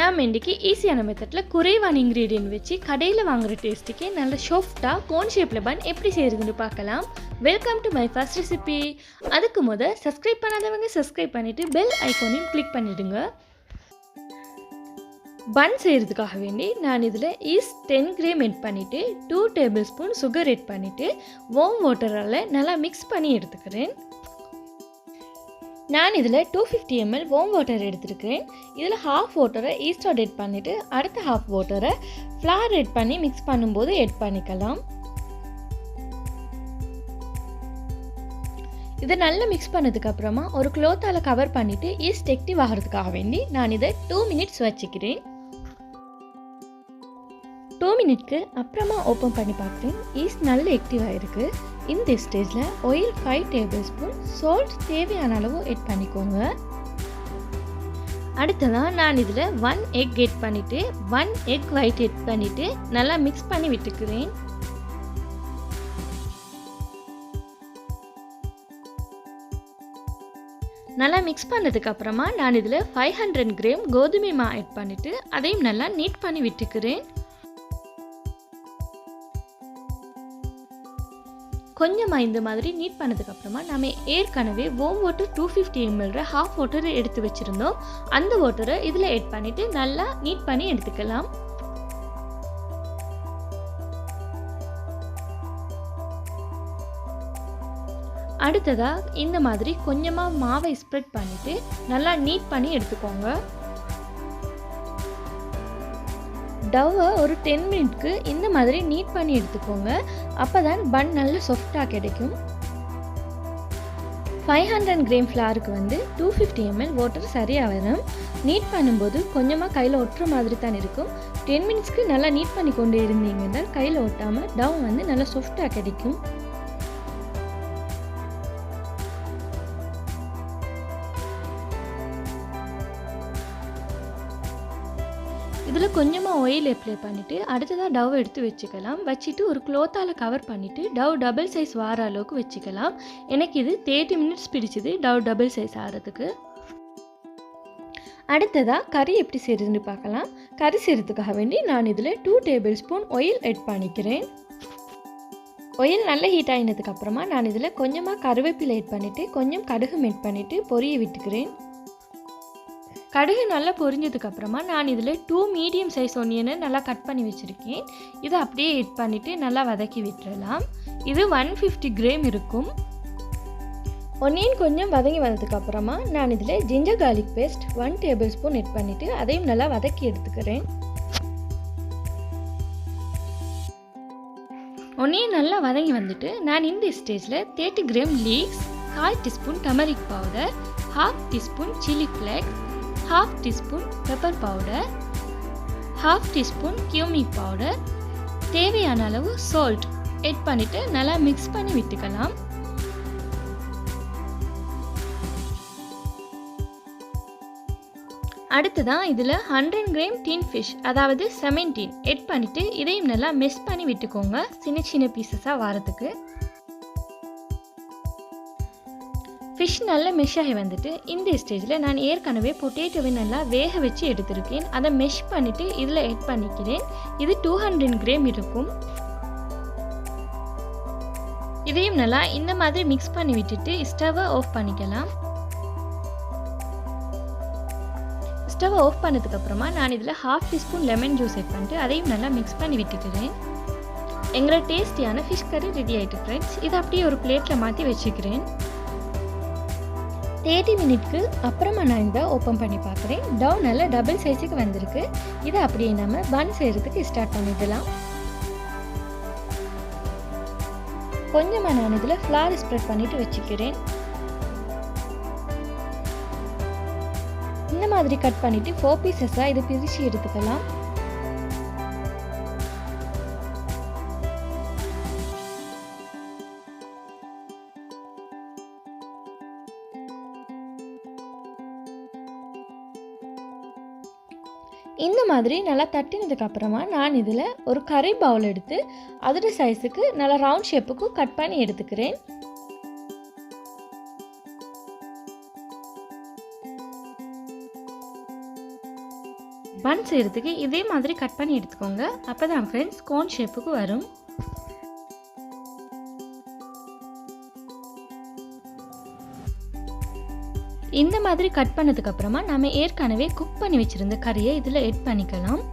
நாம் இன்றைக்கி ஈஸியான மெத்தடில் குறைவான இன்க்ரீடியன்ட் வச்சு கடையில் வாங்குகிற டேஸ்ட்டுக்கே நல்ல சாஃப்டாக கோன் ஷேப்பில் பன் எப்படி செய்கிறதுன்னு பார்க்கலாம். Welcome to my first recipe. அதுக்கு சப்ஸ்கிரைப் பண்ணாதவங்க சப்ஸ்கிரைப் பண்ணிவிட்டு பெல் ஐக்கானையும் கிளிக் பண்ணிவிடுங்க. பன் செய்கிறதுக்காக வேண்டி நான் இதில் ஈஸ்ட் 10 கிராம் எட் பண்ணிவிட்டு 2 டேபிள் ஸ்பூன் சுகர் எட் பண்ணிவிட்டு வார்ம் வாட்டரால் நல்லா மிக்ஸ் பண்ணி எடுத்துக்கிறேன். நான் இதில் 250 ml வார்ம் வாட்டர் எடுத்துருக்கிறேன். இதில் ஹாஃப் வாட்டரை ஈஸ்டோட எட் பண்ணிவிட்டு அடுத்த ஹாஃப் வாட்டரை ஃப்ளார் எட் பண்ணி மிக்ஸ் பண்ணும்போது எட் பண்ணிக்கலாம். இதை நல்லா மிக்ஸ் பண்ணதுக்கப்புறமா ஒரு க்ளோத்தால் கவர் பண்ணிவிட்டு ஈஸ்ட் ஆக்டிவ் ஆகிறதுக்காக வேண்டி நான் இதை 2 மினிட்ஸ் வச்சுக்கிறேன். 2 மினிட்க்கு அப்புறமா ஓப்பன் பண்ணி பார்க்குறேன். ஈஸ்ட் நல்ல ஆக்டிவ் ஆகிருக்கு. இந்த ஸ்டேஜில் ஆயில் 5 டேபிள் ஸ்பூன், சால்ட் தேவையான அளவு எட் பண்ணிக்கோங்க. அடுத்ததான் நான் இதில் 1 எக் எட் பண்ணிவிட்டு 1 எக் ஒயிட் எட் பண்ணிவிட்டு நல்லா மிக்ஸ் பண்ணி விட்டுக்கிறேன். நல்லா மிக்ஸ் பண்ணதுக்கு அப்புறமா நான் இதில் 500 கிராம் கோதுமை மா எட் பண்ணிவிட்டு அதையும் நல்லா நீட் பண்ணி விட்டுக்கிறேன். கொஞ்சமாக இந்த மாதிரி நீட் பண்ணதுக்கப்புறமா நம்ம ஏற்கனவே warm water 250 ml half water எடுத்து வச்சுருந்தோம். அந்த வாட்டரை இதில் எட் பண்ணிவிட்டு நல்லா நீட் பண்ணி எடுத்துக்கலாம். அடுத்ததாக இந்த மாதிரி கொஞ்சமாக மாவை ஸ்ப்ரெட் பண்ணிவிட்டு நல்லா நீட் பண்ணி எடுத்துக்கோங்க. டவ்வை ஒரு 10 மினிட்க்கு இந்த மாதிரி நீட் பண்ணி எடுத்துக்கோங்க. அப்போ தான் பன் நல்ல சாஃப்டாக கிடைக்கும். 500 கிராம் ஃப்ளாருக்கு 250 ml வாட்டர் சரியாக வரும். நீட் பண்ணும்போது கொஞ்சமாக கையில் ஒட்டுற மாதிரி தான் இருக்கும். 10 மினிட்ஸ்க்கு நல்லா நீட் பண்ணி கொண்டு இருந்தீங்கன்னா கையில் ஒட்டாமல் டவ் நல்லா சாஃப்டாக கிடைக்கும். இதில் கொஞ்சமாக ஆயில் அப்ளை பண்ணிவிட்டு அடுத்ததாக டவ் எடுத்து வச்சுக்கலாம். வச்சுட்டு ஒரு க்ளோத்தால் கவர் பண்ணிவிட்டு டவ் டபுள் சைஸ் வார அளவுக்கு வச்சுக்கலாம். எனக்கு இது 30 மினிட்ஸ் பிடிச்சிது டவ் டபுள் சைஸ் ஆகிறதுக்கு. அடுத்ததாக கறி எப்படி செய்கிறதுன்னு பார்க்கலாம். கறி செய்கிறதுக்காக வேண்டி நான் இதில் 2 டேபிள் ஸ்பூன் ஆயில் எட் பண்ணிக்கிறேன். ஆயில் நல்ல ஹீட் ஆகினதுக்கப்புறமா நான் இதில் கொஞ்சமாக கருவேப்பிலை எட் பண்ணிவிட்டு கொஞ்சம் கடுகு எட் பண்ணிவிட்டு பொரிய விட்டுக்கிறேன். கடுகு நல்லா பொரிஞ்சதுக்கப்புறமா நான் இதில் 2 மீடியம் சைஸ் ஒனியனை நல்லா கட் பண்ணி வச்சுருக்கேன். இதை அப்படியே எட் பண்ணிவிட்டு நல்லா வதக்கி விட்டுறலாம். இது 150 கிராம் இருக்கும். ஒனியன் கொஞ்சம் வதங்கி வந்ததுக்கப்புறமா நான் இதில் ginger garlic paste 1 tablespoon add பண்ணிவிட்டு அதையும் நல்லா வதக்கி எடுத்துக்கிறேன். ஒனியன் நல்லா வதங்கி வந்துட்டு நான் இந்த ஸ்டேஜில் 30 gram leeks, 1/4 teaspoon turmeric powder, 1/2 teaspoon chilli flakes, 1/2 teaspoon pepper powder, 1/2 teaspoon cumin powder, தேவையான அளவு சால்ட் எட் பண்ணிவிட்டு நல்லா மிக்ஸ் பண்ணி விட்டுக்கலாம். அடுத்ததான் இதில் 100 கிராம் டீன் ஃபிஷ் அதாவது செமன்டீன் எட் பண்ணிவிட்டு இதையும் நல்லா மிக்ஸ் பண்ணி விட்டுக்கோங்க சின்ன சின்ன பீசஸாக வரதுக்கு. ஃபிஷ் நல்லா மெஷ் ஆகி வந்துட்டு இந்த ஸ்டேஜில் நான் ஏற்கனவே பொட்டேட்டோவை நல்லா வேக வச்சு எடுத்திருக்கேன். அதை மெஷ் பண்ணிவிட்டு இதில் எட் பண்ணிக்கிறேன். இது 200 கிராம் இருக்கும். இதையும் நல்லா இந்த மாதிரி மிக்ஸ் பண்ணி விட்டுட்டு ஸ்டவ்வை ஆஃப் பண்ணிக்கலாம். ஸ்டவ்வை ஆஃப் பண்ணதுக்கப்புறமா நான் இதில் 1/2 டீஸ்பூன் லெமன் ஜூஸ் எட் பண்ணிட்டு அதையும் நல்லா மிக்ஸ் பண்ணி விட்டுக்கிறேன். எங்களோட டேஸ்டியான ஃபிஷ் கறி ரெடி ஆகிட்டு ஃப்ரெண்ட்ஸ். இதை அப்படியே ஒரு பிளேட்டில் மாற்றி வச்சுக்கிறேன். 30 மினிட்க்கு அப்புறமா நான் இதை ஓப்பன் பண்ணி பார்க்குறேன். டவ் நல்லா டபுள் சைஸுக்கு வந்திருக்கு. இதை அப்படியே நம்ம பன் செய்கிறதுக்கு ஸ்டார்ட் பண்ணிடலாம். கொஞ்சமாக நான் இதில் ஃப்ளார் ஸ்ப்ரெட் பண்ணிவிட்டு வச்சுக்கிறேன். இந்த மாதிரி கட் பண்ணிவிட்டு 4 பீசஸாக இதை பிரித்து எடுத்துக்கலாம். இந்த மாதிரி நல்லா தட்டினதுக்கப்புறமா நான் இதில் ஒரு கறி பவுல் எடுத்து அதோட சைஸுக்கு நல்லா ரவுண்ட் ஷேப்புக்கு கட் பண்ணி எடுத்துக்கிறேன். பன் செய்கிறதுக்கு இதே மாதிரி கட் பண்ணி எடுத்துக்கோங்க. அப்போ தான் ஃப்ரெண்ட்ஸ் கோன் ஷேப்புக்கு வரும். இந்த மாதிரி கட் பண்ணதுக்கப்புறமா நம்ம ஏற்கனவே குக் பண்ணி வச்சுருந்த கறியை இதில் ஆட் பண்ணிக்கலாம்.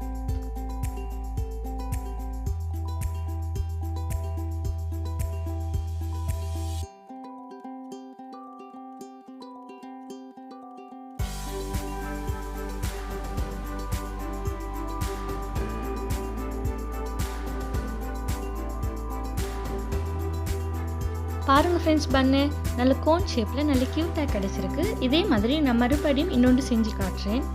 பாருங்கள் ஃப்ரெண்ட்ஸ், பன்னு நல்ல கோன் ஷேப்பில் நல்ல க்யூட்டாக கிடச்சிருக்கு. இதே மாதிரி நான் மறுபடியும் இன்னொன்று செஞ்சு காட்டுறேன்.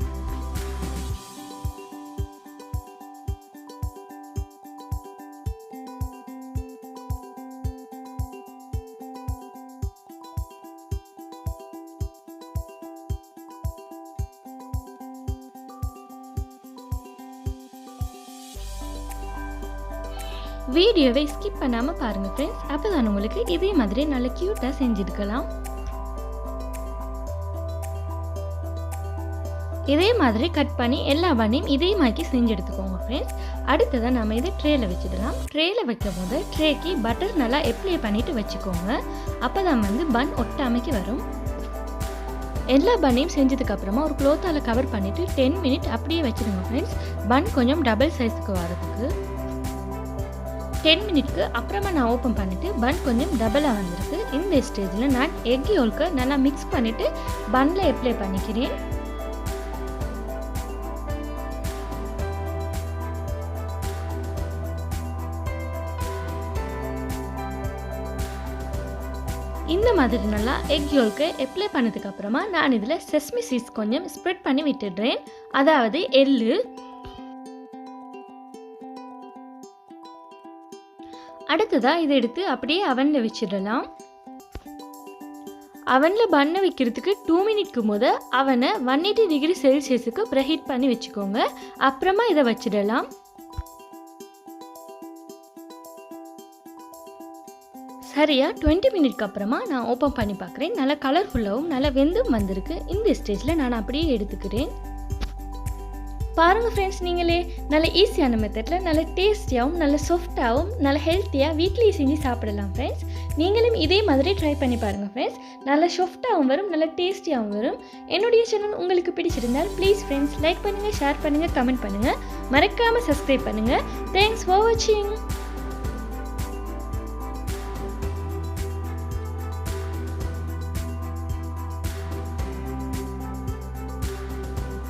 வீடியோவை ஸ்கிப் பண்ணாமல் பாருங்கள் ஃப்ரெண்ட்ஸ். அப்போ தான் உங்களுக்கு இதே மாதிரி நல்ல க்யூட்டாக செஞ்சுருக்கலாம். இதே மாதிரி கட் பண்ணி எல்லா பன்னையும் இதே மாதிரி செஞ்சு எடுத்துக்கோங்க ஃப்ரெண்ட்ஸ். அடுத்ததான் நம்ம இதை ட்ரேயில் வச்சுடலாம். ட்ரேயில் வைக்கும் போது ட்ரேக்கு பட்டர் நல்லா அப்ளை பண்ணிவிட்டு வச்சுக்கோங்க. அப்போ தான் பன் ஒட்டாமைக்கு வரும். எல்லா பன்னையும் செஞ்சதுக்கப்புறமா ஒரு க்ளோத்தால் கவர் பண்ணிவிட்டு 10 மினிட் அப்படியே வச்சுடுங்க ஃப்ரெண்ட்ஸ். பன் கொஞ்சம் டபுள் சைஸுக்கு வரதுக்கு 10 மினிட்க்கு அப்புறமா நான் ஓப்பன் பண்ணிவிட்டு பன் கொஞ்சம் டபுளாக வந்திருக்கு. இந்த ஸ்டேஜில் நான் எக் யோல்க்கை நல்லா மிக்ஸ் பண்ணிவிட்டு பன்னில் அப்ளை பண்ணிக்கிறேன். இந்த மாதிரி நல்லா எக் யோல்க்கை அப்ளை பண்ணதுக்கப்புறமா நான் இதில் செஸ்மி சீட்ஸ் கொஞ்சம் ஸ்ப்ரெட் பண்ணி விட்டுடுறேன். அதாவது எள்ளு. அடுத்ததாக இதை எடுத்து அப்படியே அவனில் வச்சிடலாம். அவனில் பன்னை வைக்கிறதுக்கு 2 மினிட்க்கு முத அவனை 180 டிகிரி செல்சியஸுக்கு ப்ரீஹீட் பண்ணி வச்சுக்கோங்க. அப்புறமா இதை வச்சிடலாம். சரியாக 20 மினிட்க்கு அப்புறமா நான் ஓப்பன் பண்ணி பார்க்குறேன். நல்லா கலர்ஃபுல்லாகவும் நல்லா வெந்தும் வந்திருக்கு. இந்த ஸ்டேஜில் நான் அப்படியே எடுத்துக்கிறேன். பாருங்கள் ஃப்ரெண்ட்ஸ், நீங்களே நல்ல ஈஸியான மெத்தடில் நல்ல டேஸ்டியாகவும் நல்ல சாஃப்டாகவும் நல்ல ஹெல்த்தியாக வீட்லேயே செஞ்சு சாப்பிடலாம் ஃப்ரெண்ட்ஸ். நீங்களும் இதே மாதிரி ட்ரை பண்ணி பாருங்கள் ஃப்ரெண்ட்ஸ். நல்ல சாஃப்டாகவும் வரும், நல்ல டேஸ்டியாகவும் வரும். என்னுடைய சேனல் உங்களுக்கு பிடிச்சிருந்தால் ப்ளீஸ் ஃப்ரெண்ட்ஸ் லைக் பண்ணுங்கள், ஷேர் பண்ணுங்கள், கமெண்ட் பண்ணுங்கள். மறக்காமல் சப்ஸ்கிரைப் பண்ணுங்கள். தேங்க்ஸ் ஃபார் வாட்சிங்.